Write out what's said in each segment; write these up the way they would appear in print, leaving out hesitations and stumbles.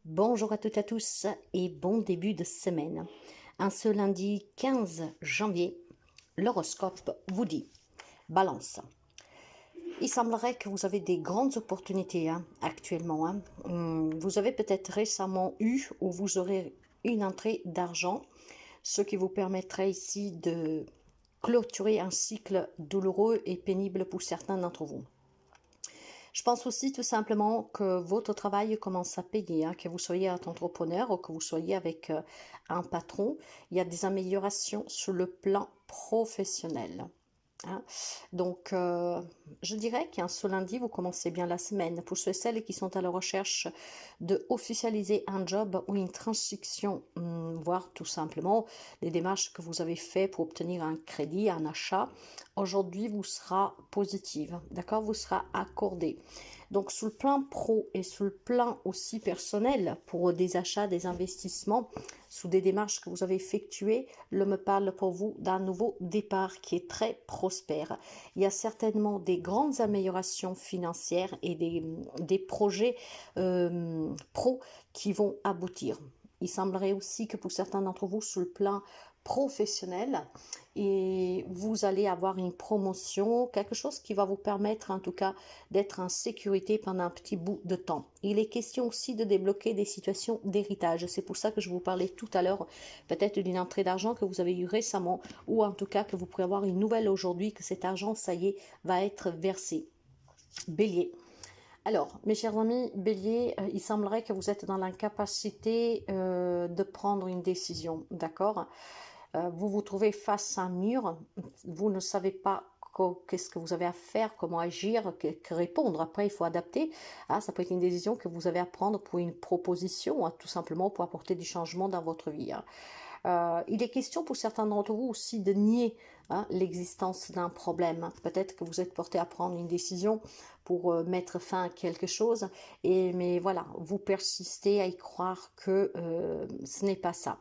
Bonjour à toutes et à tous et bon début de semaine. En ce lundi 15 janvier, l'horoscope vous dit Balance. Il semblerait que vous avez des grandes opportunités actuellement. Vous avez peut-être récemment eu ou vous aurez une entrée d'argent, ce qui vous permettrait ici de clôturer un cycle douloureux et pénible pour certains d'entre vous. Je pense aussi tout simplement que votre travail commence à payer, que vous soyez un entrepreneur ou que vous soyez avec un patron. Il y a des améliorations sur le plan professionnel. Donc, je dirais qu'un ce lundi, vous commencez bien la semaine. Pour ceux et celles qui sont à la recherche de officialiser un job ou une transaction, voire tout simplement les démarches que vous avez faites pour obtenir un crédit, un achat, aujourd'hui vous sera positive, d'accord? Vous sera accordé. Donc, sur le plan pro et sur le plan aussi personnel, pour des achats, des investissements, sous des démarches que vous avez effectuées, le me parle pour vous d'un nouveau départ qui est très prospère. Il y a certainement des grandes améliorations financières et des projets pro qui vont aboutir. Il semblerait aussi que pour certains d'entre vous, sur le plan professionnel, et vous allez avoir une promotion, quelque chose qui va vous permettre en tout cas d'être en sécurité pendant un petit bout de temps. Il est question aussi de débloquer des situations d'héritage. C'est pour ça que je vous parlais tout à l'heure peut-être d'une entrée d'argent que vous avez eue récemment ou en tout cas que vous pourrez avoir une nouvelle aujourd'hui que cet argent, ça y est, va être versé. Bélier. Alors, mes chers amis, Bélier, il semblerait que vous êtes dans l'incapacité de prendre une décision, d'accord? Vous vous trouvez face à un mur, vous ne savez pas qu'est-ce que vous avez à faire, comment agir, que répondre. Après, il faut adapter. Ça peut être une décision que vous avez à prendre pour une proposition, tout simplement pour apporter du changement dans votre vie. Il est question pour certains d'entre vous aussi de nier l'existence d'un problème. Peut-être que vous êtes porté à prendre une décision pour mettre fin à quelque chose, mais voilà, vous persistez à y croire que ce n'est pas ça.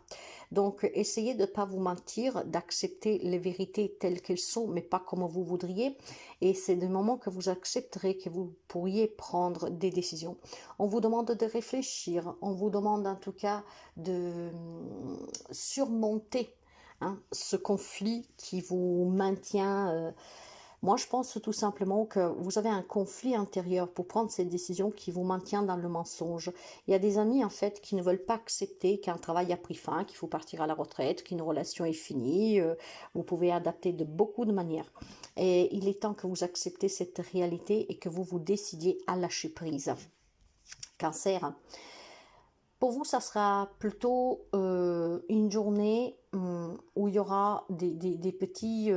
Donc, essayez de ne pas vous mentir, d'accepter les vérités telles qu'elles sont, mais pas comme vous voudriez. Et c'est le moment que vous accepterez que vous pourriez prendre des décisions. On vous demande de réfléchir, on vous demande en tout cas de surmonter ce conflit qui vous maintient. Moi, je pense tout simplement que vous avez un conflit intérieur pour prendre cette décision qui vous maintient dans le mensonge. Il y a des amis, en fait, qui ne veulent pas accepter qu'un travail a pris fin, qu'il faut partir à la retraite, qu'une relation est finie. Vous pouvez adapter de beaucoup de manières. Et il est temps que vous acceptez cette réalité et que vous vous décidiez à lâcher prise. Cancer. Pour vous, ça sera plutôt une journée où il y aura des petites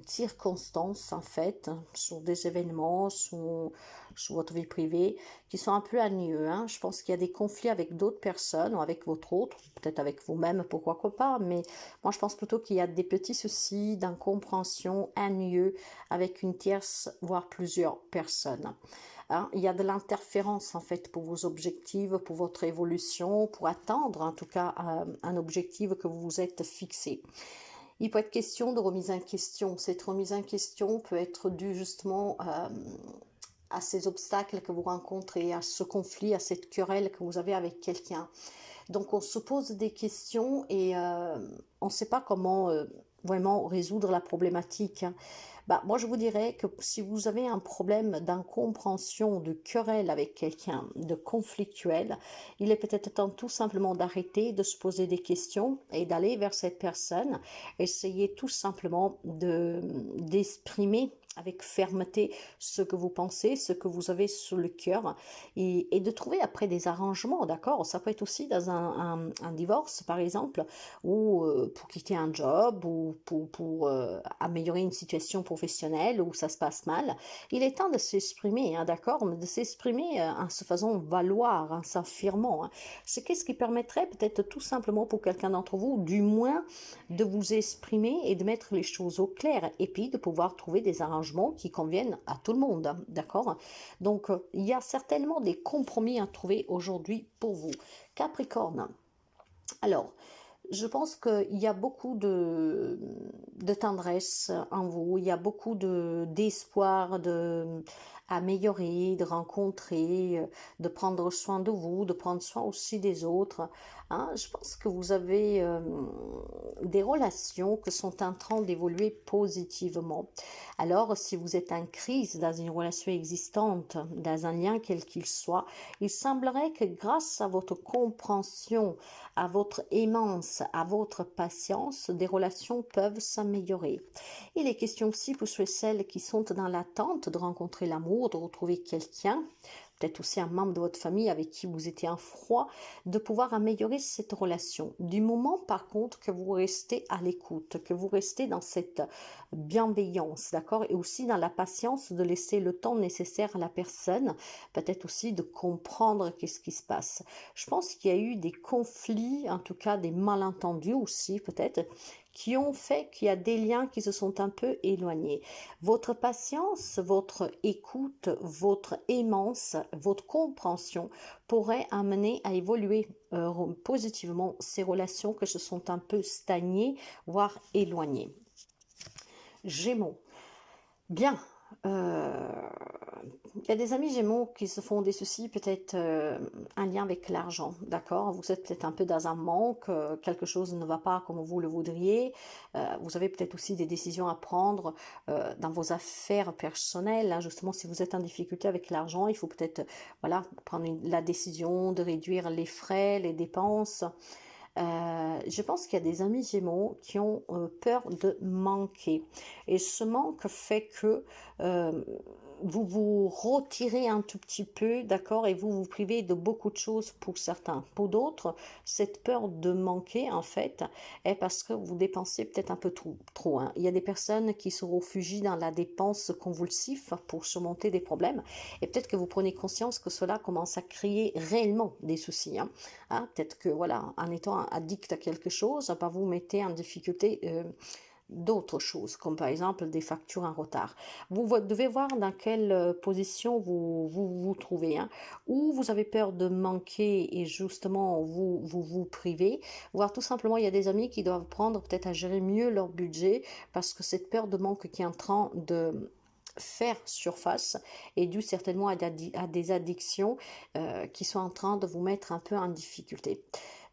circonstances, en fait, sur des événements, sur votre vie privée, qui sont un peu ennuyeux. Je pense qu'il y a des conflits avec d'autres personnes, ou avec votre autre, peut-être avec vous-même, pourquoi pas, mais moi, je pense plutôt qu'il y a des petits soucis d'incompréhension ennuyeux avec une tierce, voire plusieurs personnes. Il y a de l'interférence en fait pour vos objectifs, pour votre évolution, pour atteindre en tout cas un objectif que vous vous êtes fixé. Il peut être question de remise en question. Cette remise en question peut être due justement à ces obstacles que vous rencontrez, à ce conflit, à cette querelle que vous avez avec quelqu'un. Donc on se pose des questions et on ne sait pas comment vraiment résoudre la problématique. Moi je vous dirais que si vous avez un problème d'incompréhension, de querelle avec quelqu'un, de conflictuel, il est peut-être temps tout simplement d'arrêter, de se poser des questions et d'aller vers cette personne, essayer tout simplement d'exprimer avec fermeté ce que vous pensez, ce que vous avez sur le cœur et de trouver après des arrangements, d'accord? Ça peut être aussi dans un divorce, par exemple, ou pour quitter un job, ou pour améliorer une situation professionnelle où ça se passe mal. Il est temps de s'exprimer, d'accord? Mais de s'exprimer en se faisant valoir, en s'affirmant. C'est qu'est-ce qui permettrait peut-être tout simplement pour quelqu'un d'entre vous, du moins, de vous exprimer et de mettre les choses au clair, et puis de pouvoir trouver des arrangements qui conviennent à tout le monde, d'accord? Donc, il y a certainement des compromis à trouver aujourd'hui pour vous. Capricorne, alors, je pense qu'il y a beaucoup de tendresse en vous, il y a beaucoup d'espoir, améliorer, de rencontrer, de prendre soin de vous, de prendre soin aussi des autres. Hein. Je pense que vous avez des relations qui sont en train d'évoluer positivement. Alors, si vous êtes en crise dans une relation existante, dans un lien quel qu'il soit, il semblerait que grâce à votre compréhension, à votre aimance, à votre patience, des relations peuvent s'améliorer. Il est question aussi pour ceux et celles qui sont dans l'attente de rencontrer l'amour, de retrouver quelqu'un, peut-être aussi un membre de votre famille avec qui vous étiez en froid, de pouvoir améliorer cette relation. Du moment par contre que vous restez à l'écoute, que vous restez dans cette bienveillance, d'accord, et aussi dans la patience de laisser le temps nécessaire à la personne, peut-être aussi de comprendre qu'est-ce qui se passe. Je pense qu'il y a eu des conflits, en tout cas des malentendus aussi peut-être, qui ont fait qu'il y a des liens qui se sont un peu éloignés. Votre patience, votre écoute, votre aimance, votre compréhension pourrait amener à évoluer positivement ces relations que se sont un peu stagnées, voire éloignées. Gémeaux. Bien. Il y a des amis Gémeaux qui se font des soucis, peut-être un lien avec l'argent, d'accord? Vous êtes peut-être un peu dans un manque, quelque chose ne va pas comme vous le voudriez. Vous avez peut-être aussi des décisions à prendre dans vos affaires personnelles. Hein. Justement, si vous êtes en difficulté avec l'argent, il faut peut-être voilà, prendre la décision de réduire les frais, les dépenses. Je pense qu'il y a des amis Gémeaux qui ont peur de manquer. Et ce manque fait que vous vous retirez un tout petit peu, d'accord, et vous vous privez de beaucoup de choses pour certains. Pour d'autres, cette peur de manquer, en fait, est parce que vous dépensez peut-être un peu trop. Hein. Il y a des personnes qui se réfugient dans la dépense convulsive pour surmonter des problèmes. Et peut-être que vous prenez conscience que cela commence à créer réellement des soucis. Hein. Hein, peut-être que, voilà, en étant addict à quelque chose, bah, vous mettez en difficulté d'autres choses, comme par exemple des factures en retard. Vous devez voir dans quelle position vous trouvez, hein, ou vous avez peur de manquer et justement vous privez, voire tout simplement il y a des amis qui doivent prendre peut-être à gérer mieux leur budget parce que cette peur de manque qui est en train de faire surface est due certainement à des addictions qui sont en train de vous mettre un peu en difficulté.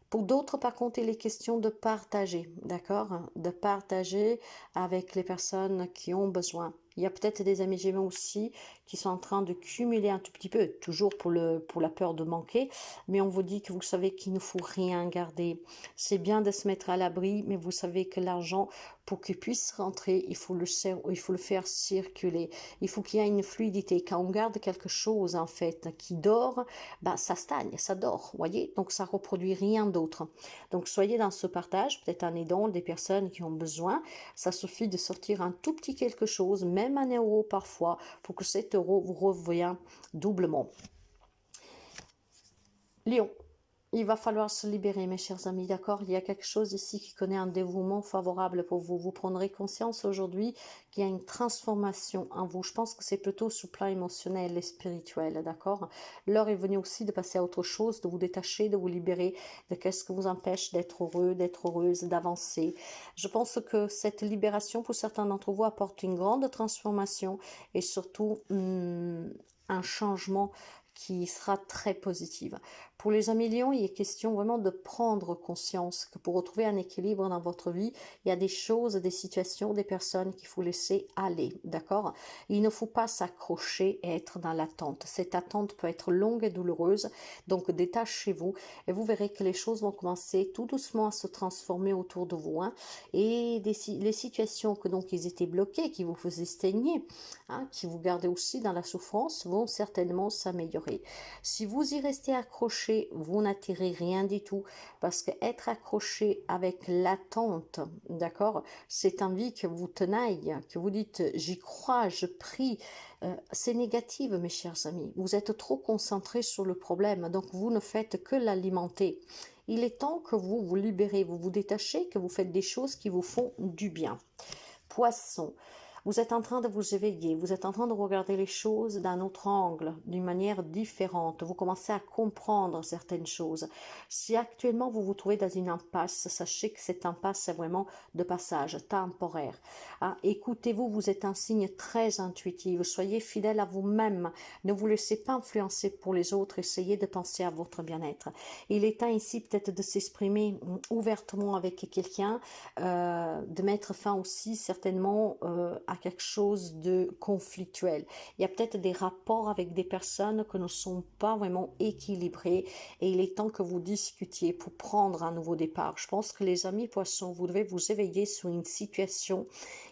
Pour d'autres, par contre, il est question de partager, d'accord? De partager avec les personnes qui ont besoin. Il y a peut-être des amis Gémeaux aussi qui sont en train de cumuler un tout petit peu, toujours pour la peur de manquer, mais on vous dit que vous savez qu'il ne faut rien garder. C'est bien de se mettre à l'abri, mais vous savez que l'argent, pour qu'il puisse rentrer, il faut le faire circuler. Il faut qu'il y ait une fluidité. Quand on garde quelque chose, en fait, qui dort, ben, ça stagne, ça dort, voyez? Donc, ça reproduit rien d'autre. Donc, soyez dans ce partage, peut-être en aidant des personnes qui ont besoin. Ça suffit de sortir un tout petit quelque chose, même 1 € parfois, pour que cet euro vous revienne doublement. Lion. Il va falloir se libérer, mes chers amis, d'accord? Il y a quelque chose ici qui connaît un dévouement favorable pour vous. Vous prendrez conscience aujourd'hui qu'il y a une transformation en vous. Je pense que c'est plutôt sur le plan émotionnel et spirituel, d'accord? L'heure est venue aussi de passer à autre chose, de vous détacher, de vous libérer de qu'est-ce qui vous empêche d'être heureux, d'être heureuse, d'avancer. Je pense que cette libération, pour certains d'entre vous, apporte une grande transformation et surtout un changement qui sera très positive. Pour les amis Lions, il est question vraiment de prendre conscience que pour retrouver un équilibre dans votre vie, il y a des choses, des situations, des personnes qu'il faut laisser aller, d'accord? Il ne faut pas s'accrocher et être dans l'attente. Cette attente peut être longue et douloureuse, donc détachez-vous et vous verrez que les choses vont commencer tout doucement à se transformer autour de vous. Hein, et les situations que donc ils étaient bloqués, qui vous faisaient saigner, hein, qui vous gardaient aussi dans la souffrance, vont certainement s'améliorer. Si vous y restez accroché, vous n'attirez rien du tout, parce que être accroché avec l'attente, d'accord, c'est envie que vous tenaille, que vous dites j'y crois, je prie, c'est négatif, mes chers amis. Vous êtes trop concentrés sur le problème, donc vous ne faites que l'alimenter. Il est temps que vous vous libérez, vous vous détachez, que vous faites des choses qui vous font du bien. Poisson. Vous êtes en train de vous éveiller, vous êtes en train de regarder les choses d'un autre angle, d'une manière différente. Vous commencez à comprendre certaines choses. Si actuellement vous vous trouvez dans une impasse, sachez que cette impasse est vraiment de passage, temporaire. Ah, écoutez-vous, vous êtes un signe très intuitif. Soyez fidèle à vous-même. Ne vous laissez pas influencer pour les autres. Essayez de penser à votre bien-être. Il est temps ici peut-être de s'exprimer ouvertement avec quelqu'un, de mettre fin aussi certainement à quelque chose de conflictuel. Il y a peut-être des rapports avec des personnes qui ne sont pas vraiment équilibrés et il est temps que vous discutiez pour prendre un nouveau départ. Je pense que les amis poissons, vous devez vous éveiller sur une situation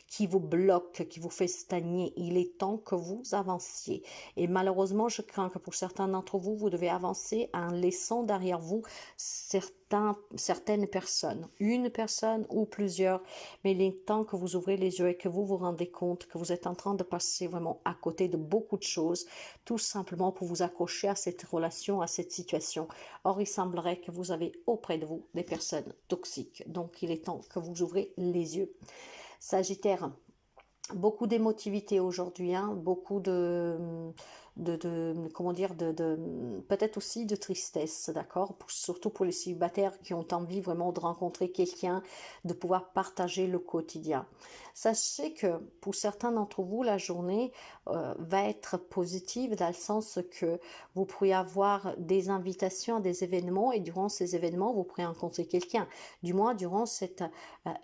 qui vous bloque, qui vous fait stagner. Il est temps que vous avanciez. Et malheureusement, je crains que pour certains d'entre vous, vous devez avancer en laissant derrière vous certaines personnes, une personne ou plusieurs. Mais il est temps que vous ouvrez les yeux et que vous vous rendez compte que vous êtes en train de passer vraiment à côté de beaucoup de choses, tout simplement pour vous accrocher à cette relation, à cette situation. Or, il semblerait que vous avez auprès de vous des personnes toxiques. Donc, il est temps que vous ouvrez les yeux. Sagittaire, beaucoup d'émotivité aujourd'hui, hein, beaucoup comment dire, peut-être aussi de tristesse, d'accord, surtout pour les célibataires qui ont envie vraiment de rencontrer quelqu'un, de pouvoir partager le quotidien. Sachez que pour certains d'entre vous, la journée va être positive dans le sens que vous pourriez avoir des invitations à des événements et durant ces événements, vous pourriez rencontrer quelqu'un. Du moins, durant cet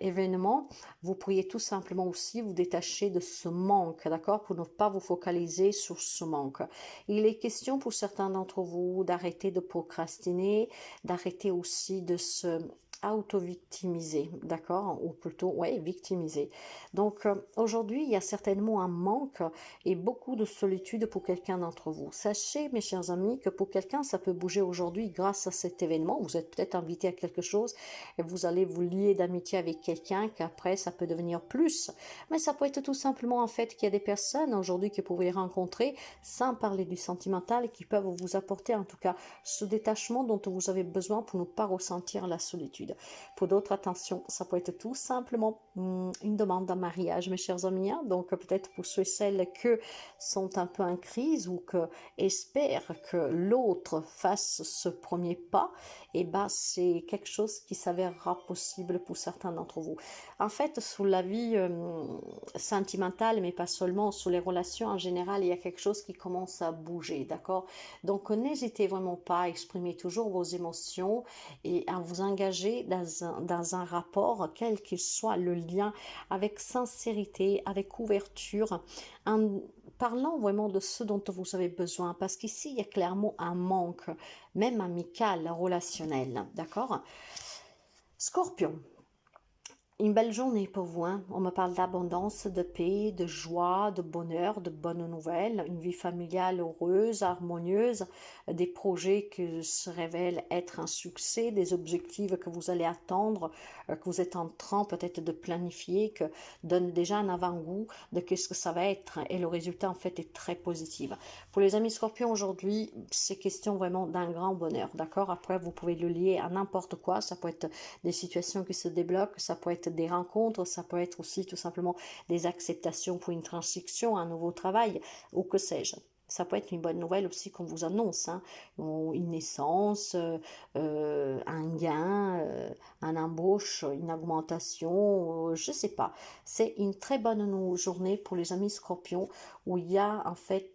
événement, vous pourriez tout simplement aussi vous détacher de ce manque, d'accord, pour ne pas vous focaliser sur ce manque. Il est question pour certains d'entre vous d'arrêter de procrastiner, d'arrêter aussi de se auto-victimiser, d'accord, ou plutôt, ouais, victimiser. Donc, aujourd'hui, il y a certainement un manque et beaucoup de solitude pour quelqu'un d'entre vous. Sachez, mes chers amis, que pour quelqu'un, ça peut bouger aujourd'hui grâce à cet événement. Vous êtes peut-être invité à quelque chose et vous allez vous lier d'amitié avec quelqu'un qu'après, ça peut devenir plus. Mais ça peut être tout simplement en fait qu'il y a des personnes aujourd'hui que vous pouvez rencontrer, sans parler du sentimental, qui peuvent vous apporter en tout cas ce détachement dont vous avez besoin pour ne pas ressentir la solitude. Pour d'autres, attention, ça peut être tout simplement une demande en mariage, mes chers amis. Hein. Donc peut-être pour ceux et celles qui sont un peu en crise ou que espèrent que l'autre fasse ce premier pas, et ben c'est quelque chose qui s'avérera possible pour certains d'entre vous. En fait, sous la vie sentimentale, mais pas seulement, sous les relations en général, il y a quelque chose qui commence à bouger, d'accord? Donc n'hésitez vraiment pas à exprimer toujours vos émotions et à vous engager dans un rapport, quel qu'il soit le lien, avec sincérité, avec ouverture, en parlant vraiment de ce dont vous avez besoin, parce qu'ici, il y a clairement un manque, même amical, relationnel, d'accord? Scorpion. Une belle journée pour vous, hein. On me parle d'abondance, de paix, de joie, de bonheur, de bonnes nouvelles, une vie familiale heureuse, harmonieuse, des projets qui se révèlent être un succès, des objectifs que vous allez attendre, que vous êtes en train peut-être de planifier, que donne déjà un avant-goût de qu'est-ce que ça va être et le résultat en fait est très positif. Pour les amis Scorpions aujourd'hui, c'est question vraiment d'un grand bonheur, d'accord? Après, vous pouvez le lier à n'importe quoi, ça peut être des situations qui se débloquent, ça peut être des rencontres, ça peut être aussi tout simplement des acceptations pour une transition, un nouveau travail, ou que sais-je. Ça peut être une bonne nouvelle aussi qu'on vous annonce, hein, une naissance, un gain, un embauche, une augmentation, je ne sais pas. C'est une très bonne journée pour les amis Scorpions où il y a en fait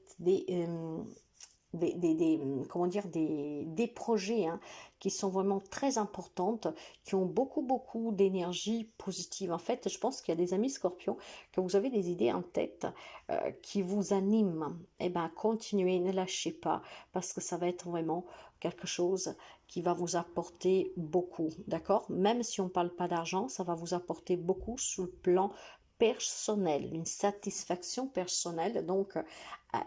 comment dire, des projets hein, qui sont vraiment très importantes, qui ont beaucoup d'énergie positive. En fait, je pense qu'il y a des amis Scorpions que vous avez des idées en tête qui vous animent. Eh bien, continuez, ne lâchez pas, parce que ça va être vraiment quelque chose qui va vous apporter beaucoup, d'accord? Même si on ne parle pas d'argent, ça va vous apporter beaucoup sur le plan personnel, une satisfaction personnelle. Donc,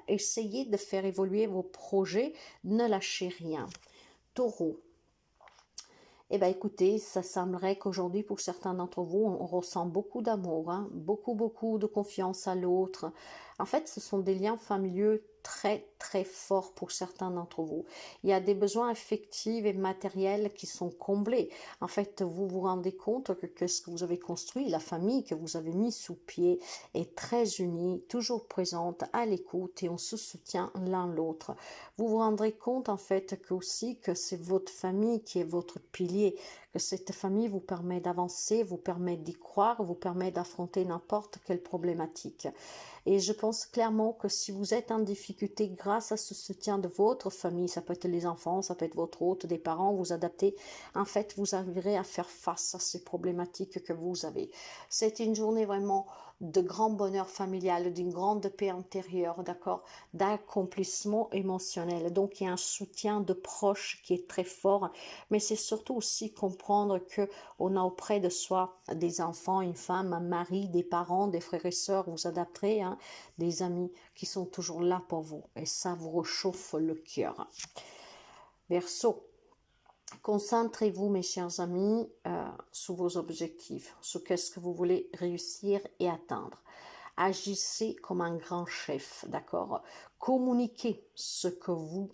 essayez de faire évoluer vos projets, ne lâchez rien. Taureau. Eh bien, écoutez, ça semblerait qu'aujourd'hui, pour certains d'entre vous, on ressent beaucoup d'amour, hein, beaucoup de confiance à l'autre. En fait, ce sont des liens familiaux très très forts pour certains d'entre vous. Il y a des besoins affectifs et matériels qui sont comblés. En fait, vous vous rendez compte que ce que vous avez construit, la famille que vous avez mis sous pied est très unie, toujours présente, à l'écoute et on se soutient l'un l'autre. Vous vous rendrez compte en fait que aussi que c'est votre famille qui est votre pilier, que cette famille vous permet d'avancer, vous permet d'y croire, vous permet d'affronter n'importe quelle problématique. Et je pense clairement que si vous êtes en difficulté grâce à ce soutien de votre famille, ça peut être les enfants, ça peut être votre hôte, des parents, vous adaptez, en fait, vous arriverez à faire face à ces problématiques que vous avez. C'est une journée vraiment de grand bonheur familial, d'une grande paix intérieure, d'accord, d'accomplissement émotionnel. Donc, il y a un soutien de proches qui est très fort, mais c'est surtout aussi comprendre que on a auprès de soi des enfants, une femme, un mari, des parents, des frères et sœurs, vous adapterez, hein, des amis qui sont toujours là pour vous. Et ça vous réchauffe le cœur. Verseau. Concentrez-vous, mes chers amis, sur vos objectifs, sur qu'est-ce que vous voulez réussir et atteindre. Agissez comme un grand chef, d'accord? Communiquez ce que vous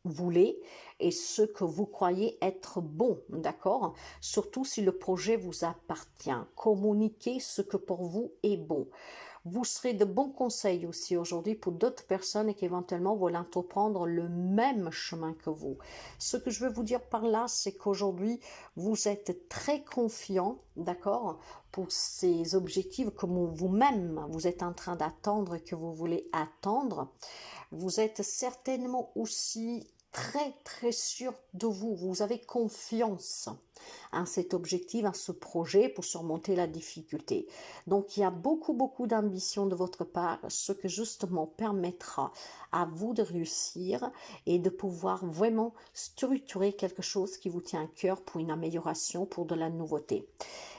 voulez et ce que vous croyez être bon, d'accord? Surtout si le projet vous appartient. Communiquez ce que pour vous est bon. Vous serez de bons conseils aussi aujourd'hui pour d'autres personnes qui éventuellement veulent entreprendre le même chemin que vous. Ce que je veux vous dire par là, c'est qu'aujourd'hui, vous êtes très confiant, d'accord, pour ces objectifs que vous-même, vous êtes en train d'attendre et que vous voulez attendre. Vous êtes certainement aussi très très sûr de vous, vous avez confiance en cet objectif, en ce projet pour surmonter la difficulté. Donc il y a beaucoup d'ambition de votre part, ce que justement permettra à vous de réussir et de pouvoir vraiment structurer quelque chose qui vous tient à cœur pour une amélioration, pour de la nouveauté.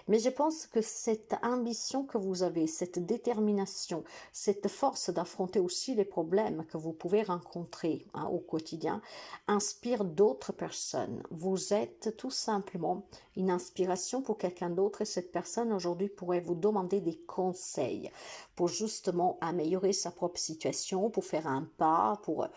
Mais je pense que cette ambition que vous avez, cette détermination, cette force d'affronter aussi les problèmes que vous pouvez rencontrer, hein, au quotidien, inspire d'autres personnes. Vous êtes tout simplement une inspiration pour quelqu'un d'autre et cette personne aujourd'hui pourrait vous demander des conseils pour justement améliorer sa propre situation, pour faire un pas, pour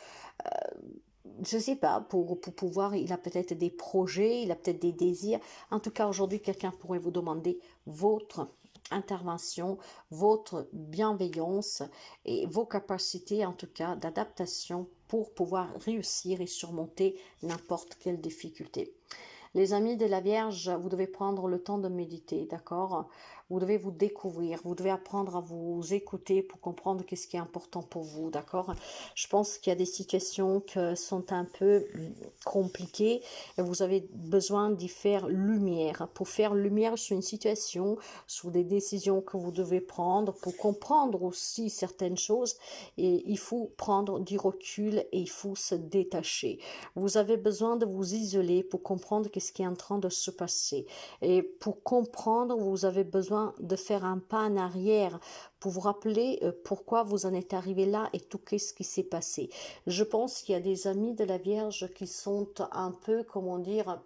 je sais pas, pour pouvoir, il a peut-être des projets, il a peut-être des désirs. En tout cas, aujourd'hui, quelqu'un pourrait vous demander votre intervention, votre bienveillance et vos capacités, en tout cas, d'adaptation pour pouvoir réussir et surmonter n'importe quelle difficulté. Les amis de la Vierge, vous devez prendre le temps de méditer, d'accord? Vous devez vous découvrir, vous devez apprendre à vous écouter pour comprendre qu'est-ce qui est important pour vous, d'accord? Je pense qu'il y a des situations qui sont un peu compliquées et vous avez besoin d'y faire lumière. Pour faire lumière sur une situation, sur des décisions que vous devez prendre, pour comprendre aussi certaines choses, et il faut prendre du recul et il faut se détacher. Vous avez besoin de vous isoler pour comprendre qu'est-ce qui est en train de se passer. Et pour comprendre, vous avez besoin de faire un pas en arrière pour vous rappeler pourquoi vous en êtes arrivé là et tout qu'est-ce qui s'est passé. Je pense qu'il y a des amis de la Vierge qui sont un peu, comment dire,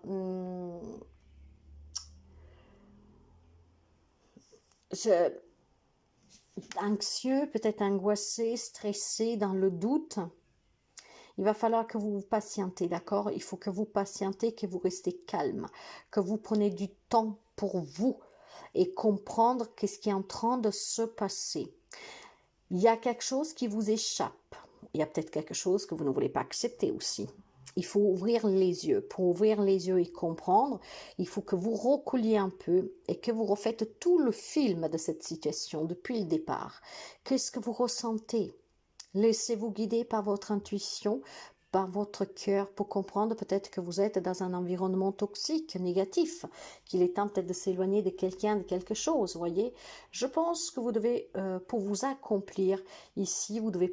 anxieux, peut-être angoissés, stressés, dans le doute. Il va falloir que vous vous patientez, d'accord? Il faut que vous patientez, que vous restez calme, que vous prenez du temps pour vous et comprendre qu'est-ce qui est en train de se passer. Il y a quelque chose qui vous échappe. Il y a peut-être quelque chose que vous ne voulez pas accepter aussi. Il faut ouvrir les yeux. Pour ouvrir les yeux et comprendre, il faut que vous reculiez un peu et que vous refaites tout le film de cette situation depuis le départ. Qu'est-ce que vous ressentez? Laissez-vous guider par votre intuition, par votre cœur pour comprendre peut-être que vous êtes dans un environnement toxique, négatif, qu'il est temps peut-être de s'éloigner de quelqu'un, de quelque chose, voyez. Je pense que vous devez, pour vous accomplir ici, vous devez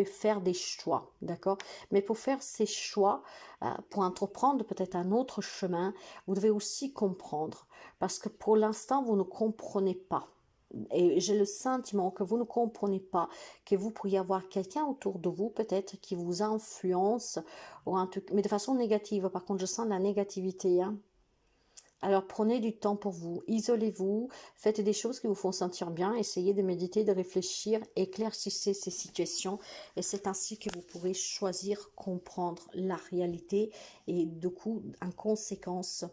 faire des choix, d'accord? Mais pour faire ces choix, pour entreprendre peut-être un autre chemin, vous devez aussi comprendre, parce que pour l'instant, vous ne comprenez pas. Et j'ai le sentiment que vous ne comprenez pas, que vous pourriez avoir quelqu'un autour de vous peut-être qui vous influence, ou mais de façon négative. Par contre, je sens la négativité, hein. Alors prenez du temps pour vous, isolez-vous, faites des choses qui vous font sentir bien, essayez de méditer, de réfléchir, éclaircissez ces situations et c'est ainsi que vous pourrez choisir, comprendre la réalité et du coup, en conséquence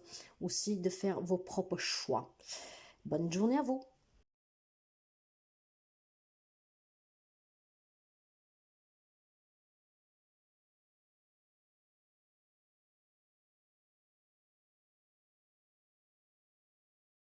aussi, de faire vos propres choix. Bonne journée à vous!